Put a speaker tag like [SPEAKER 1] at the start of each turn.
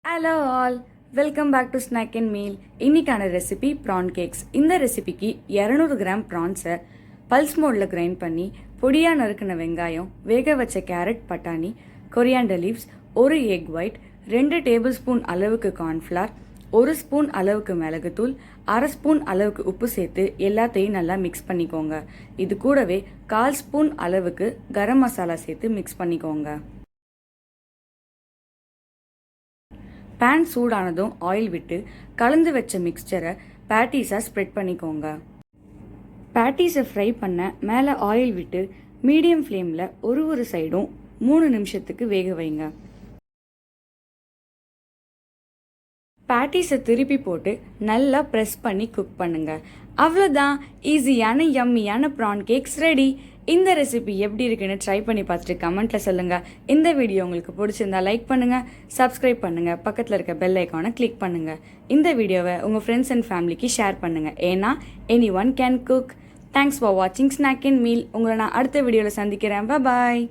[SPEAKER 1] Hello all, welcome back to snack and meal. இன்னைக்கான recipe prawn cakes. இந்த ரெசிபிக்கு 200 gram ப்ரான்ஸை பல்ஸ் மோடில் கிரைண்ட் பண்ணி பொடியாக நறுக்கின வெங்காயம், வேக வச்ச கேரட், பட்டாணி, கொரியாண்டர் லீவ்ஸ், ஒரு எக் ஒயிட், 2 டேபிள் ஸ்பூன் அளவுக்கு கார்ன்ஃப்ளவர், 1 ஸ்பூன் அளவுக்கு மிளகுத்தூள், 1/2 ஸ்பூன் அளவுக்கு உப்பு சேர்த்து எல்லாத்தையும் நல்லா மிக்ஸ் பண்ணிக்கோங்க. இது கூடவே 1/4 ஸ்பூன் அளவுக்கு கரம் மசாலா சேர்த்து மிக்ஸ் பண்ணிக்கோங்க. பேன் சூடானதும் ஆயில் விட்டு கலந்து வச்ச மிக்சரை பேட்டிஸாக ஸ்ப்ரெட் பண்ணிக்கோங்க. பேட்டிஸை ஃப்ரை பண்ண மேலே ஆயில் விட்டு மீடியம் ஃப்ளேமில் ஒரு சைடும் 3 நிமிஷத்துக்கு வேக வைங்க. பேட்டிஸை திருப்பி போட்டு நல்லா ப்ரெஸ் பண்ணி குக் பண்ணுங்க. அவ்வளோதான், ஈஸியான யம்மியான ப்ரான் கேக்ஸ் ரெடி. இந்த ரெசிபி எப்படி இருக்குன்னு ட்ரை பண்ணி பார்த்துட்டு கமெண்ட்டில் சொல்லுங்கள். இந்த வீடியோ உங்களுக்கு பிடிச்சிருந்தா லைக் பண்ணுங்கள், சப்ஸ்கிரைப் பண்ணுங்கள், பக்கத்தில் இருக்க பெல் ஐக்கானை கிளிக் பண்ணுங்கள். இந்த வீடியோவை உங்கள் ஃப்ரெண்ட்ஸ் அண்ட் ஃபேமிலிக்கு ஷேர் பண்ணுங்கள். ஏன்னா any one can cook. Thanks for வாட்சிங் ஸ்நாக் அண்ட் மீல். உங்களை நான் அடுத்த வீடியோவில் சந்திக்கிறேன். பாய்.